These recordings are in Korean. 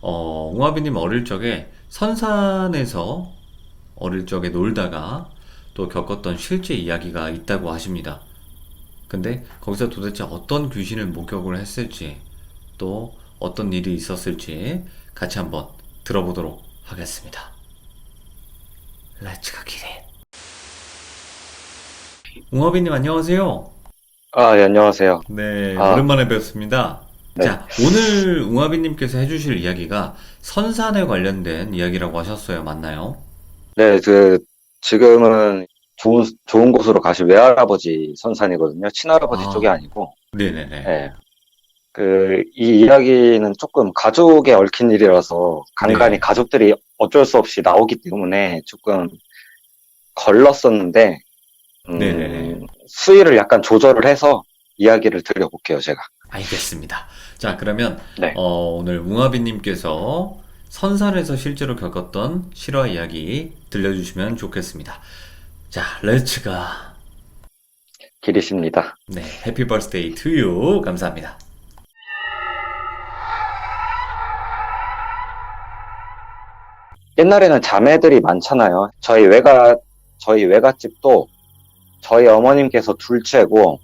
웅아비님 어릴 적에 선산에서 어릴 적에 놀다가 또 겪었던 실제 이야기가 있다고 하십니다. 근데 거기서 도대체 어떤 귀신을 목격을 했을지 또 어떤 일이 있었을지 같이 한번 들어보도록 하겠습니다. Let's go get it. 웅아비님 안녕하세요. 예, 안녕하세요. 네, 아, 오랜만에 뵙습니다. 네. 자, 오늘 웅아비님께서 해주실 이야기가 선산에 관련된 이야기라고 하셨어요. 맞나요? 네, 지금은 좋은 곳으로 가실 외할아버지 선산이거든요. 친할아버지 쪽이 아, 아니고. 네네네. 예. 이 이야기는 조금 가족에 얽힌 일이라서 간간히 네, 가족들이 어쩔 수 없이 나오기 때문에 조금 걸렀었는데, 네네네. 수위를 약간 조절을 해서 이야기를 드려볼게요, 제가. 알겠습니다. 자, 그러면 네. 오늘 웅아비님께서 선산에서 실제로 겪었던 실화 이야기 들려주시면 좋겠습니다. 자, 렛츠가. 길이십니다. 네, 해피 버스데이 투 유. 감사합니다. 옛날에는 자매들이 많잖아요. 저희 외갓집도 저희 어머님께서 둘째고,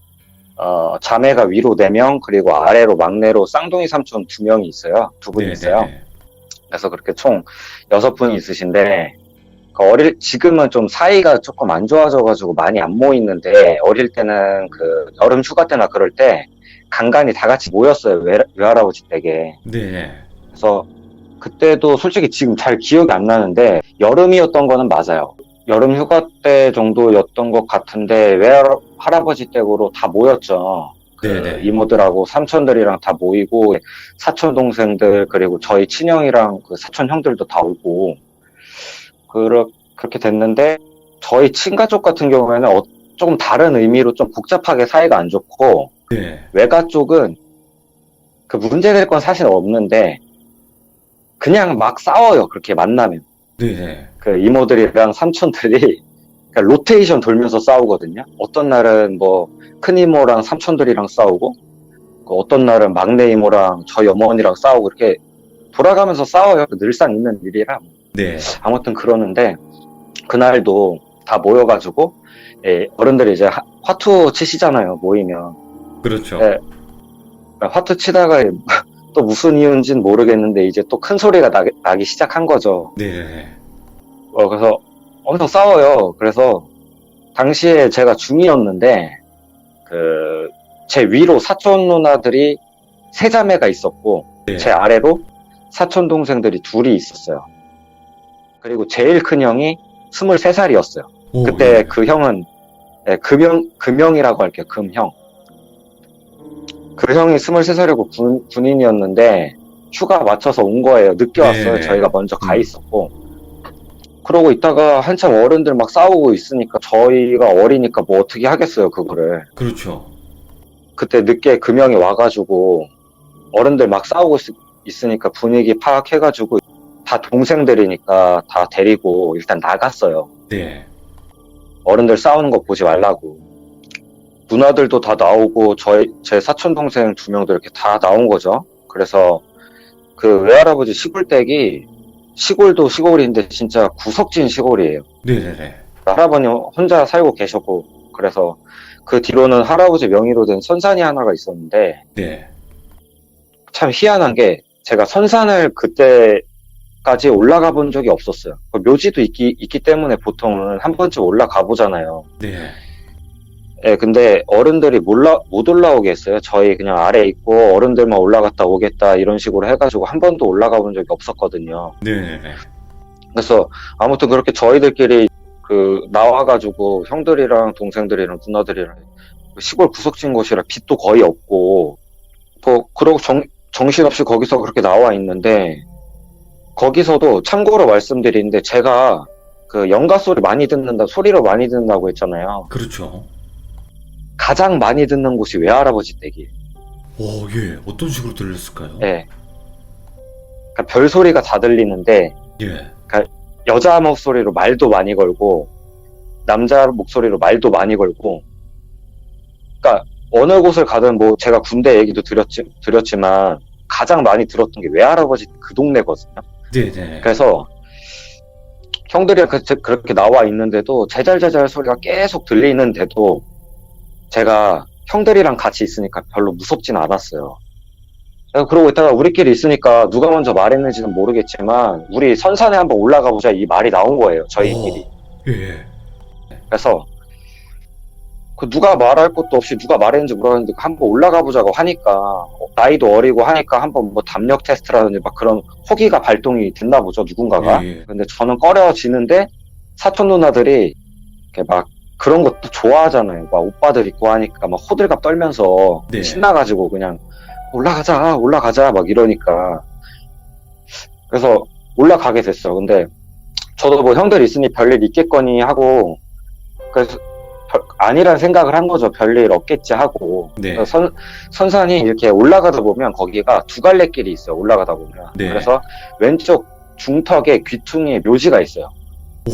자매가 위로 4명, 그리고 아래로 막내로 쌍둥이 삼촌 2명이 있어요. 2분이 있어요. 네네네. 그래서 그렇게 총 6분이 있으신데, 지금은 좀 사이가 조금 안 좋아져가지고 많이 안 모이는데, 어릴 때는 여름 휴가 때나 그럴 때, 간간히 다 같이 모였어요. 외할아버지 댁에. 네. 그래서 그때도 솔직히 지금 잘 기억이 안 나는데, 여름이었던 거는 맞아요. 여름 휴가 때 정도였던 것 같은데, 할아버지 댁으로 다 모였죠. 네네. 이모들하고 삼촌들이랑 다 모이고, 사촌 동생들, 그리고 저희 친형이랑 그 사촌 형들도 다 오고, 그렇게 됐는데, 저희 친가족 같은 경우에는 조금 다른 의미로 좀 복잡하게 사이가 안 좋고, 네. 외가 쪽은 그 문제될 건 사실 없는데, 그냥 막 싸워요. 그렇게 만나면. 네. 그 이모들이랑 삼촌들이 그러니까 로테이션 돌면서 싸우거든요. 어떤 날은 뭐 큰 이모랑 삼촌들이랑 싸우고 어떤 날은 막내 이모랑 저희 어머니랑 싸우고 이렇게 돌아가면서 싸워요. 늘상 있는 일이라 네. 아무튼 그러는데 그날도 다 모여가지고 어른들이 이제 화투 치시잖아요. 모이면 그렇죠. 예, 화투 치다가 또 무슨 이유인지는 모르겠는데 이제 또 큰 소리가 나기 시작한 거죠. 네. 그래서 엄청 싸워요. 그래서 당시에 제가 중2였는데 제 위로 사촌 누나들이 3자매가 있었고 제 네. 아래로 사촌 동생들이 2이 있었어요. 그리고 제일 큰 형이 23살이었어요. 오, 그때 예. 그 형은 금형이라고 할게요. 금형. 그 형이 23살이고 군인이었는데 휴가 맞춰서 온 거예요. 늦게 왔어요. 네네. 저희가 먼저 가 음, 있었고. 그러고 있다가 한참 어른들 막 싸우고 있으니까 저희가 어리니까 뭐 어떻게 하겠어요, 그거를. 그렇죠. 그때 늦게 금형이 와가지고 어른들 막 싸우고 있으니까 분위기 파악해가지고 다 동생들이니까 다 데리고 일단 나갔어요. 네. 어른들 싸우는 거 보지 말라고. 누나들도 다 나오고 제 사촌 동생 2명도 이렇게 다 나온 거죠. 그래서 그 외할아버지 시골댁이 시골도 시골인데 진짜 구석진 시골이에요. 네네네. 할아버지 혼자 살고 계셨고 그래서 그 뒤로는 할아버지 명의로 된 선산이 하나가 있었는데 네. 참 희한한 게 제가 선산을 그때까지 올라가 본 적이 없었어요. 묘지도 있기 때문에 보통은 한 번쯤 올라가 보잖아요. 네. 예, 근데 어른들이 못 올라오게 했어요. 저희 그냥 아래에 있고 어른들만 올라갔다 오겠다 이런 식으로 해가지고 한 번도 올라가 본 적이 없었거든요. 네네네. 그래서 아무튼 그렇게 저희들끼리 나와가지고 형들이랑 동생들이랑 누나들이랑 시골 구석진 곳이라 빛도 거의 없고 그러고 정신없이 거기서 그렇게 나와 있는데 거기서도 참고로 말씀드리는데 제가 그 연가 소리 많이 듣는다 소리로 많이 듣는다고 했잖아요. 그렇죠. 가장 많이 듣는 곳이 외할아버지 댁이에요. 오, 예. 어떤 식으로 들렸을까요? 예. 그러니까 별 소리가 다 들리는데 예. 그러니까 여자 목소리로 말도 많이 걸고 남자 목소리로 말도 많이 걸고 그러니까 어느 곳을 가든 뭐 제가 군대 얘기도 드렸지만 가장 많이 들었던 게 외할아버지 그 동네거든요. 네네. 그래서 형들이 그렇게 나와 있는데도 제잘제잘 소리가 계속 들리는데도 제가 형들이랑 같이 있으니까 별로 무섭진 않았어요. 그러고 있다가 우리끼리 있으니까 누가 먼저 말했는지는 모르겠지만 우리 선산에 한번 올라가 보자 이 말이 나온 거예요. 저희끼리. 예. 그래서 그 누가 말할 것도 없이 누가 말했는지 모르겠는데 한번 올라가 보자고 하니까 나이도 어리고 하니까 한번 뭐 담력 테스트라든지 막 그런 호기가 발동이 됐나 보죠 누군가가. 예. 근데 저는 꺼려지는데 사촌 누나들이 이렇게 막 그런 것도 좋아하잖아요. 막 오빠들 있고 하니까 막 호들갑 떨면서 네. 신나가지고 그냥 올라가자 막 이러니까 그래서 올라가게 됐어. 근데 저도 뭐 형들 있으니 별일 있겠거니 하고 그래서 아니란 생각을 한 거죠. 별일 없겠지 하고. 네. 그래서 선산이 이렇게 올라가다 보면 거기가 두 갈래 길이 있어요. 올라가다 보면. 네. 그래서 왼쪽 중턱에 귀퉁이에 묘지가 있어요. 오.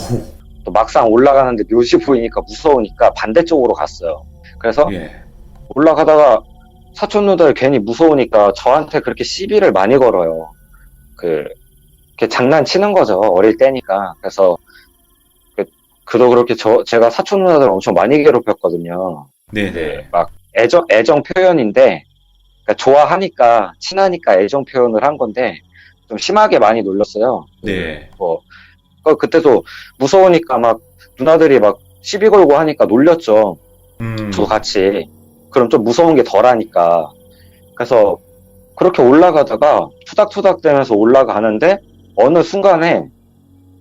또 막상 올라가는데 묘지 보이니까 무서우니까 반대쪽으로 갔어요. 그래서 예. 올라가다가 사촌 누나들 괜히 무서우니까 저한테 그렇게 시비를 많이 걸어요. 이렇게 장난치는 거죠. 어릴 때니까. 그래서 그도 그렇게 제가 사촌 누나들 엄청 많이 괴롭혔거든요. 네네. 막 애정 표현인데, 그러니까 좋아하니까, 친하니까 애정 표현을 한 건데, 좀 심하게 많이 놀렸어요. 네. 그때도 무서우니까 막 누나들이 막 시비 걸고 하니까 놀렸죠. 저도 같이. 그럼 좀 무서운 게 덜하니까. 그래서 그렇게 올라가다가 투닥투닥 되면서 올라가는데, 어느 순간에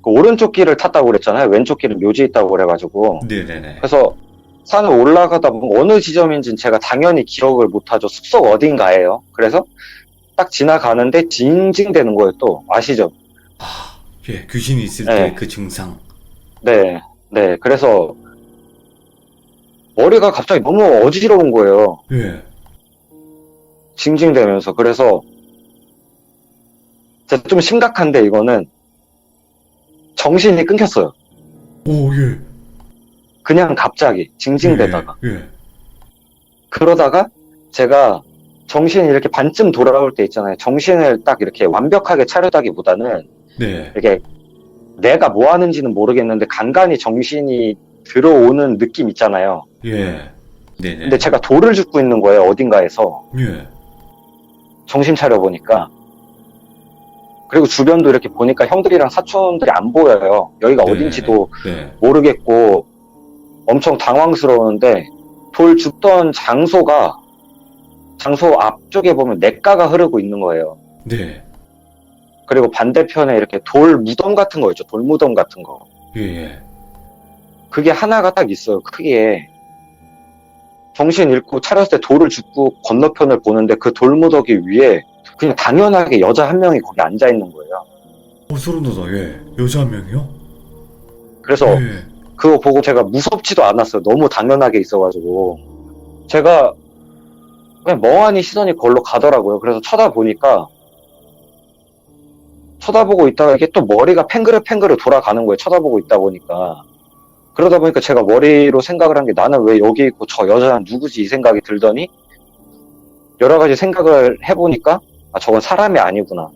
그 오른쪽 길을 탔다고 그랬잖아요. 왼쪽 길은 묘지 있다고 그래가지고. 네네네. 그래서 산을 올라가다 보면 어느 지점인지는 제가 당연히 기억을 못하죠. 숲속 어딘가예요. 그래서 딱 지나가는데 징징대는 거예요. 또 아시죠? 아, 예, 귀신이 있을 네. 때 그 증상. 네, 네. 그래서 머리가 갑자기 너무 어지러운 거예요. 예. 징징대면서. 그래서 진짜 좀 심각한데 이거는 정신이 끊겼어요. 오, 예. 그냥 갑자기 징징대다가. 예. 예. 그러다가 제가 정신이 이렇게 반쯤 돌아올 때 있잖아요. 정신을 딱 이렇게 완벽하게 차려다기보다는 네. 이렇게 내가 뭐 하는지는 모르겠는데 간간히 정신이 들어오는 느낌 있잖아요. 예. 네네. 근데 제가 돌을 줍고 있는 거예요. 어딘가에서. 예. 정신 차려보니까. 그리고 주변도 이렇게 보니까 형들이랑 사촌들이 안 보여요. 여기가 네. 어딘지도 네. 모르겠고 엄청 당황스러웠는데 돌 줍던 장소 앞쪽에 보면 냇가가 흐르고 있는 거예요. 네. 그리고 반대편에 이렇게 돌 무덤 같은 거 있죠. 돌 무덤 같은 거. 예. 예. 그게 하나가 딱 있어요. 크기에. 정신 잃고 차렸을 때 돌을 줍고 건너편을 보는데 그 돌무더기 위에 그냥 당연하게 여자 한 명이 거기 앉아 있는 거예요. 소름 돋아. 예. 여자 한 명이요? 그래서 예. 그거 보고 제가 무섭지도 않았어요. 너무 당연하게 있어가지고. 제가 그냥 멍하니 시선이 걸로 가더라고요. 그래서 쳐다보고 있다가 이게 또 머리가 팽그르팽그르 돌아가는 거예요. 쳐다보고 있다 보니까. 그러다 보니까 제가 머리로 생각을 한 게 나는 왜 여기 있고 저 여자는 누구지 이 생각이 들더니 여러 가지 생각을 해보니까 아 저건 사람이 아니구나.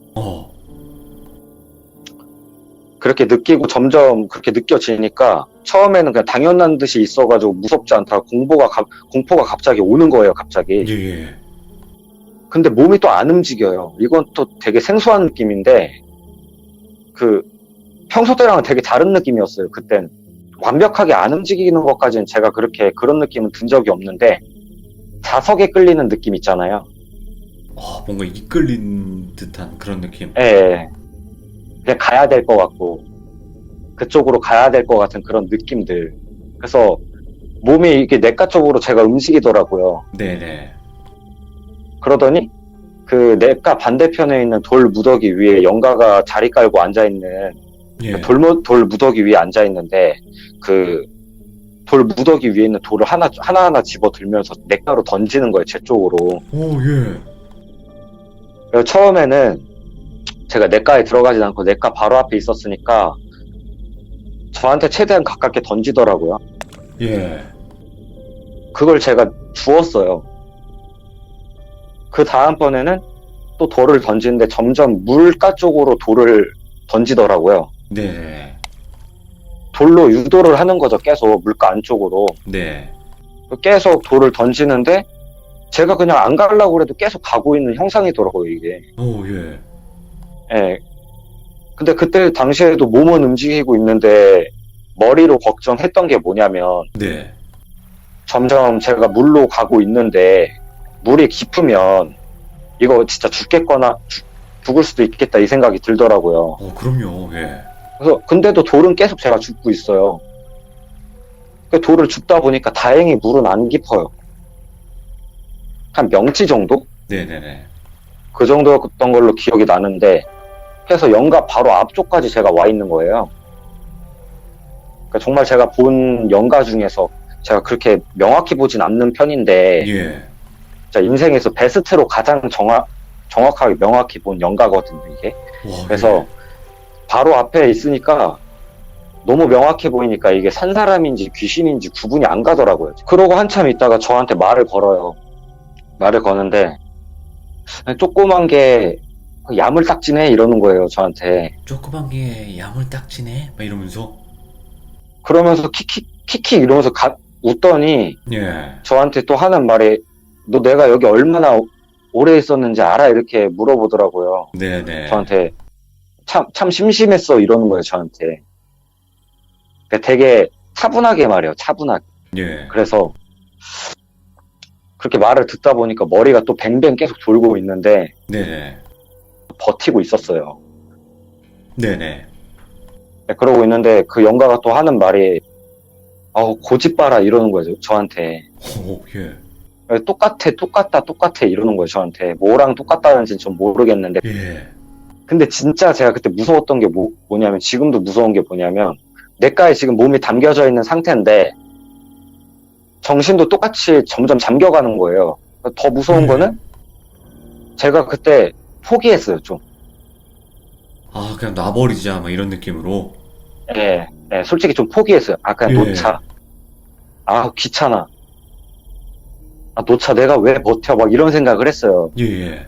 그렇게 느끼고 점점 그렇게 느껴지니까 처음에는 그냥 당연한 듯이 있어가지고 무섭지 않다가 공포가 갑자기 오는 거예요. 갑자기. 예. 근데 몸이 또 안 움직여요. 이건 또 되게 생소한 느낌인데 평소 때랑은 되게 다른 느낌이었어요. 그땐 완벽하게 안 움직이는 것까지는 제가 그런 느낌은 든 적이 없는데 자석에 끌리는 느낌 있잖아요. 뭔가 이끌린 듯한 그런 느낌. 예. 그냥 가야 될 것 같고 그쪽으로 가야 될 것 같은 그런 느낌들. 그래서 몸이 이게 냇가 쪽으로 제가 움직이더라고요. 네네. 그러더니 그 냇가 반대편에 있는 돌 무더기 위에 영가가 자리 깔고 앉아있는 예. 돌 무더기 위에 앉아있는데 그 돌 무더기 위에 있는 돌을 하나하나 집어 들면서 냇가로 던지는 거예요. 제 쪽으로. 오, 예. 그래서 처음에는 제가 냇가에 들어가지 않고 냇가 바로 앞에 있었으니까 저한테 최대한 가깝게 던지더라고요. 예. 그걸 제가 주웠어요. 그 다음번에는 또 돌을 던지는데 점점 물가 쪽으로 돌을 던지더라고요. 네. 돌로 유도를 하는 거죠. 계속 물가 안쪽으로. 네. 계속 돌을 던지는데 제가 그냥 안 가려고 그래도 계속 가고 있는 형상이더라고요, 이게. 오, 예. 예. 근데 그때 당시에도 몸은 움직이고 있는데 머리로 걱정했던 게 뭐냐면 네. 점점 제가 물로 가고 있는데 물이 깊으면 이거 진짜 죽겠거나 죽을 수도 있겠다 이 생각이 들더라고요. 그럼요. 예. 그래서 근데도 돌은 계속 제가 줍고 있어요. 그 돌을 줍다 보니까 다행히 물은 안 깊어요. 한 명치 정도? 네네네. 그 정도였던 걸로 기억이 나는데 그래서 연가 바로 앞쪽까지 제가 와 있는 거예요. 그러니까 정말 제가 본 연가 중에서 제가 그렇게 명확히 보진 않는 편인데 예. 진짜 인생에서 베스트로 가장 정확하게 명확히 본 연가거든요, 이게. 와, 그래서 예. 바로 앞에 있으니까 너무 명확해 보이니까 이게 산 사람인지 귀신인지 구분이 안 가더라고요. 그러고 한참 있다가 저한테 말을 걸어요. 말을 거는데 조그만 게 야물딱지네 이러는 거예요, 저한테. 조그만 게 야물딱지네? 막 이러면서. 그러면서 킥킥 이러면서 웃더니 예. 저한테 또 하는 말이 너 내가 여기 얼마나 오래 있었는지 알아? 이렇게 물어보더라고요. 네네. 저한테 참 심심했어 이러는 거예요, 저한테. 그러니까 되게 차분하게 말해요, 차분하게. 예. 그래서 그렇게 말을 듣다 보니까 머리가 또 뱅뱅 계속 돌고 있는데 네네. 버티고 있었어요. 네네. 네, 그러고 있는데 그 영가가 또 하는 말이 고집 봐라 이러는 거죠, 저한테. 오, 예. 똑같아 이러는 거예요, 저한테. 뭐랑 똑같다는지는 좀 모르겠는데. 예. 근데 진짜 제가 그때 무서웠던 게 뭐냐면, 지금도 무서운 게 뭐냐면, 냇가에 지금 몸이 담겨져 있는 상태인데, 정신도 똑같이 점점 잠겨가는 거예요. 더 무서운 거는, 제가 그때 포기했어요, 좀. 아, 그냥 놔버리자, 막 이런 느낌으로. 예, 솔직히 좀 포기했어요. 그냥 예. 놓자. 귀찮아. 놓자, 내가 왜 버텨? 막 이런 생각을 했어요. 예, 예.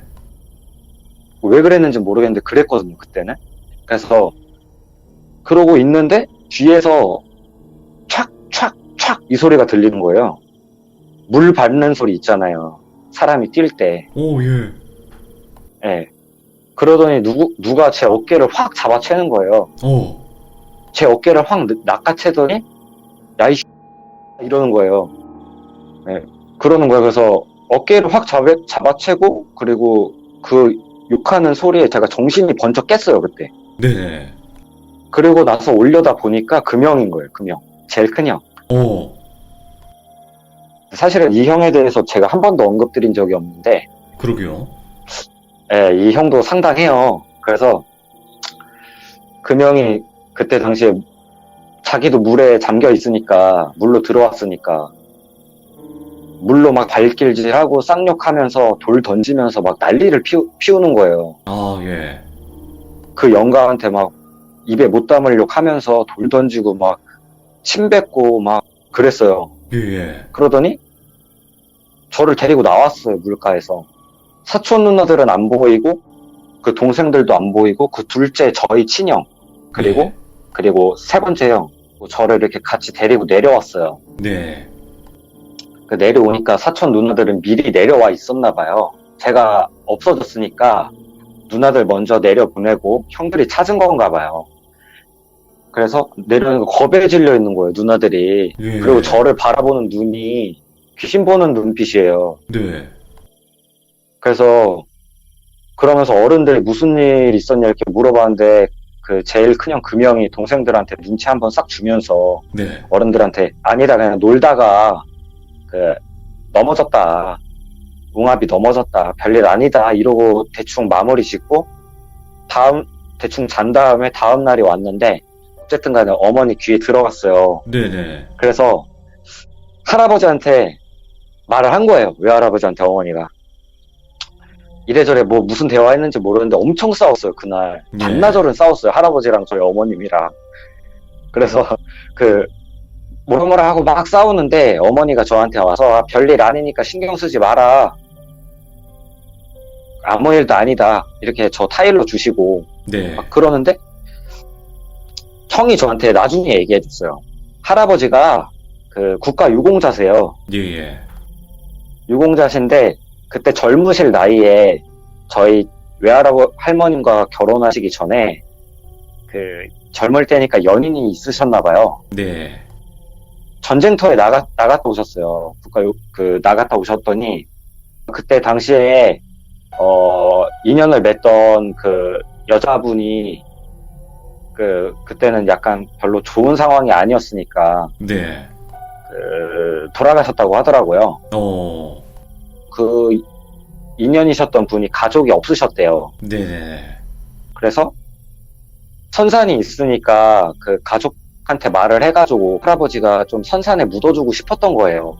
왜 그랬는지 모르겠는데 그랬거든요, 그때는. 그래서 그러고 있는데 뒤에서 촥촥촥 이 소리가 들리는 거예요. 물 밟는 소리 있잖아요, 사람이 뛸 때. 오, 예. 예. 그러더니 누가 제 어깨를 확 잡아채는 거예요. 오. 제 어깨를 확 낚아채더니 야이 이러는 거예요. 예. 그러는 거예요. 그래서 어깨를 확 잡아채고 그리고 그 욕하는 소리에 제가 정신이 번쩍 깼어요, 그때. 네네. 그리고 나서 올려다 보니까 금형인 거예요, 금형. 제일 큰 형. 오. 사실은 이 형에 대해서 제가 한 번도 언급드린 적이 없는데, 그러게요. 예, 이 형도 상당해요. 그래서 금형이 그때 당시에 자기도 물에 잠겨 있으니까, 물로 들어왔으니까, 물로 막 발길질하고 쌍욕하면서 돌 던지면서 막 난리를 피우는 거예요. 아, 예. 그 영가한테 막 입에 못 담을 욕 하면서 돌 던지고 막 침 뱉고 막 그랬어요. 예, 예. 그러더니 저를 데리고 나왔어요, 물가에서. 사촌 누나들은 안 보이고 그 동생들도 안 보이고 그 둘째 저희 친형 네. 그리고 세 번째 형 저를 이렇게 같이 데리고 내려왔어요. 네. 그 내려오니까 사촌 누나들은 미리 내려와 있었나 봐요. 제가 없어졌으니까 누나들 먼저 내려보내고 형들이 찾은 건가 봐요. 그래서 내려오니까 겁에 질려 있는 거예요, 누나들이. 예. 그리고 저를 바라보는 눈이 귀신 보는 눈빛이에요. 네. 그래서 그러면서 어른들이 무슨 일 있었냐 이렇게 물어봤는데 그 제일 큰형 금형이 동생들한테 눈치 한번 싹 주면서 네. 어른들한테 아니다, 그냥 놀다가 넘어졌다, 웅압이 넘어졌다, 별일 아니다 이러고 대충 마무리 짓고 대충 잔 다음에 다음 날이 왔는데 어쨌든 간에 어머니 귀에 들어갔어요. 네네. 그래서 할아버지한테 말을 한 거예요. 외할아버지한테 어머니가 이래저래 뭐 무슨 대화했는지 모르는데 엄청 싸웠어요, 그날. 예. 반나절은 싸웠어요, 할아버지랑 저희 어머님이랑. 그래서 뭐라 하고 막 싸우는데 어머니가 저한테 와서 별일 아니니까 신경 쓰지 마라, 아무 일도 아니다. 이렇게 저 타일러 주시고 네. 막 그러는데 형이 저한테 나중에 얘기해 줬어요. 할아버지가 그 국가 유공자세요. 예, 예. 유공자신데 그때 젊으실 나이에 저희 외할아버 할머님과 결혼하시기 전에 그 젊을 때니까 연인이 있으셨나 봐요. 네. 전쟁터에 나갔다 오셨어요. 나갔다 오셨더니 그때 당시에 인연을 맺던 그 여자분이 그때는 약간 별로 좋은 상황이 아니었으니까 네. 돌아가셨다고 하더라고요. 어. 그 인연이셨던 분이 가족이 없으셨대요. 네네네. 그래서 선산이 있으니까 그 가족한테 말을 해가지고 할아버지가 좀 선산에 묻어주고 싶었던 거예요.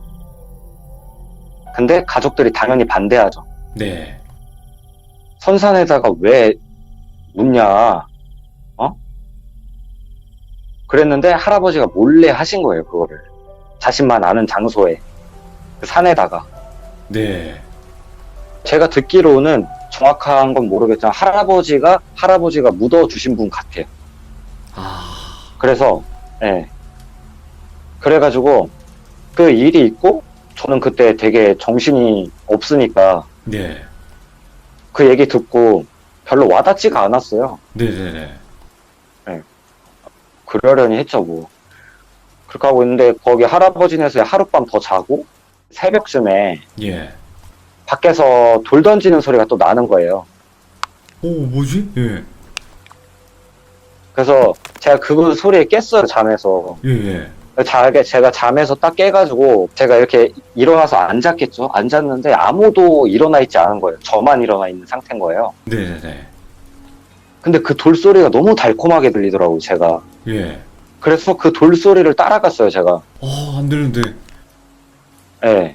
근데 가족들이 당연히 반대하죠. 네. 선산에다가 왜 묻냐, 어? 그랬는데 할아버지가 몰래 하신 거예요, 그거를. 자신만 아는 장소에, 그 산에다가. 네. 제가 듣기로는 정확한 건 모르겠지만 할아버지가 묻어주신 분 같아요. 아. 그래서, 예. 그래가지고 그 일이 있고 저는 그때 되게 정신이 없으니까 네. 그 얘기 듣고 별로 와닿지가 않았어요. 네네네. 그러려니 했죠, 뭐. 그렇게 하고 있는데 거기 할아버지네서 하룻밤 더 자고 새벽쯤에 예. 밖에서 돌 던지는 소리가 또 나는 거예요. 오, 뭐지? 예. 그래서 제가 그 소리에 깼어요, 잠에서. 예, 예. 제가 잠에서 딱 깨가지고 제가 이렇게 일어나서 앉았겠죠. 앉았는데 아무도 일어나 있지 않은 거예요. 저만 일어나 있는 상태인 거예요. 네네네. 근데 그 돌소리가 너무 달콤하게 들리더라고요, 제가. 예. 그래서 그 돌소리를 따라갔어요, 제가. 안 되는데. 예.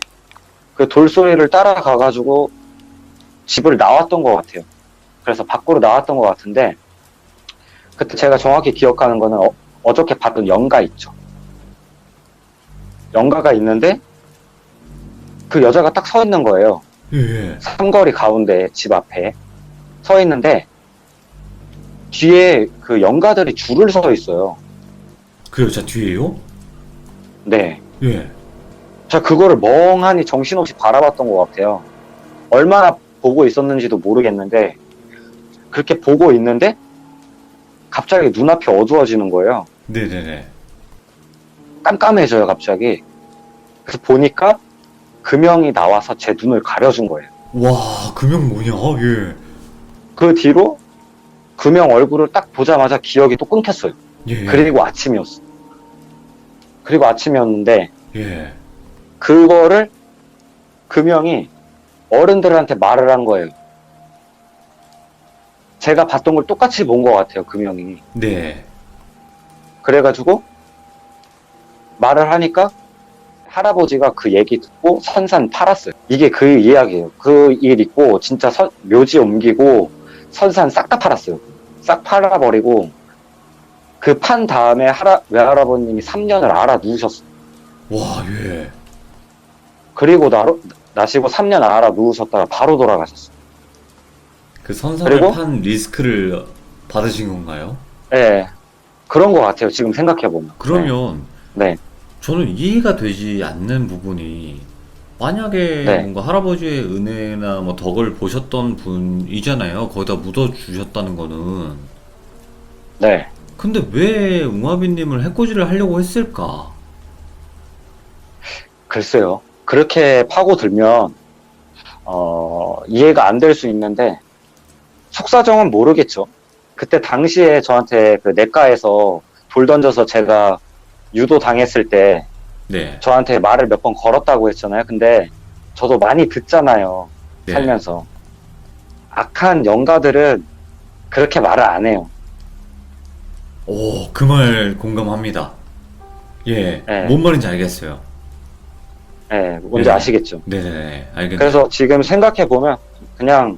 그 돌소리를 따라가가지고 집을 나왔던 것 같아요. 그래서 밖으로 나왔던 것 같은데, 그때 제가 정확히 기억하는 거는 어저께 봤던 연가 있죠. 연가가 있는데, 그 여자가 딱 서 있는 거예요. 예, 예. 삼거리 가운데 집 앞에 서 있는데, 뒤에 그 연가들이 줄을 서 있어요. 그 여자 뒤에요? 네. 예. 제가 그거를 멍하니 정신없이 바라봤던 것 같아요. 얼마나 보고 있었는지도 모르겠는데, 그렇게 보고 있는데, 갑자기 눈앞이 어두워지는 거예요. 네네네. 깜깜해져요, 갑자기. 그래서 보니까 금형이 나와서 제 눈을 가려준 거예요. 와, 금형 뭐냐? 예. 그 뒤로 금형 얼굴을 딱 보자마자 기억이 또 끊겼어요. 예. 그리고 아침이었어. 그리고 아침이었는데, 예. 그거를 금형이 어른들한테 말을 한 거예요. 제가 봤던 걸 똑같이 본 것 같아요, 금형이. 네. 그래가지고 말을 하니까 할아버지가 그 얘기 듣고 선산 팔았어요. 이게 그 이야기예요. 그 일 있고 진짜 묘지 옮기고 선산 싹 다 팔았어요. 싹 팔아버리고 그 판 다음에 외할아버님이 3년을 알아 누우셨어요. 와, 예. 그리고 나시고 3년 알아 누우셨다가 바로 돌아가셨어요. 그 선산을 그리고? 판 리스크를 받으신 건가요? 네, 그런 것 같아요. 지금 생각해보면. 그러면 네. 저는 이해가 되지 않는 부분이 만약에 네. 뭔가 할아버지의 은혜나 뭐 덕을 보셨던 분이잖아요. 거기다 묻어 주셨다는 거는. 네. 근데 왜 웅아비님을 해코지를 하려고 했을까? 글쎄요. 그렇게 파고들면 이해가 안 될 수 있는데 속사정은 모르겠죠. 그때 당시에 저한테 그 내과에서 돌 던져서 제가 유도 당했을 때 네. 저한테 말을 몇 번 걸었다고 했잖아요. 근데 저도 많이 듣잖아요. 네. 살면서. 악한 영가들은 그렇게 말을 안 해요. 오, 그 말 공감합니다. 예. 네. 뭔 말인지 알겠어요. 네, 뭔지 네. 아시겠죠. 네네네. 알겠네요. 그래서 지금 생각해보면 그냥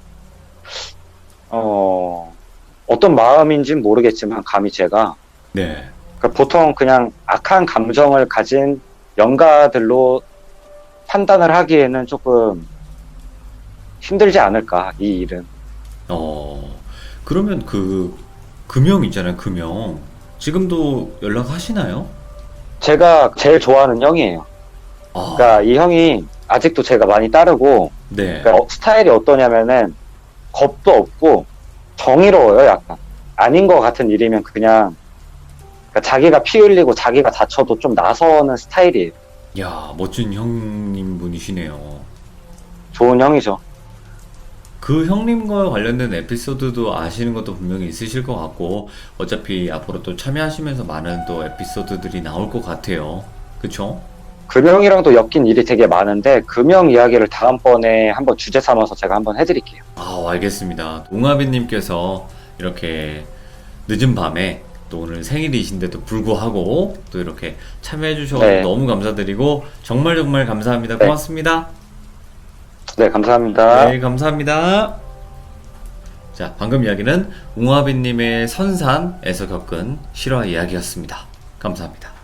어떤 마음인지는 모르겠지만 감히 제가 네. 그러니까 보통 그냥 악한 감정을 가진 영가들로 판단을 하기에는 조금 힘들지 않을까, 이 일은. 그러면 금영 있잖아요, 금영. 지금도 연락하시나요? 제가 제일 좋아하는 형이에요. 아, 그러니까 이 형이 아직도 제가 많이 따르고, 네. 그러니까 스타일이 어떠냐면은 겁도 없고 정의로워요, 약간. 아닌 것 같은 일이면 그냥 그러니까 자기가 피 흘리고 자기가 다쳐도 좀 나서는 스타일이에요. 야, 멋진 형님 분이시네요. 좋은 형이죠. 그 형님과 관련된 에피소드도 아시는 것도 분명히 있으실 것 같고, 어차피 앞으로 또 참여하시면서 많은 또 에피소드들이 나올 것 같아요. 그쵸? 금형이랑도 엮인 일이 되게 많은데 금형 이야기를 다음번에 한번 주제 삼아서 제가 한번 해드릴게요. 아, 알겠습니다. 웅아비님께서 이렇게 늦은 밤에 또 오늘 생일이신데도 불구하고 또 이렇게 참여해주셔서 네, 너무 감사드리고, 정말 정말 감사합니다. 네, 고맙습니다. 네, 감사합니다. 네, 감사합니다. 자, 방금 이야기는 웅아비님의 선산에서 겪은 실화 이야기였습니다. 감사합니다.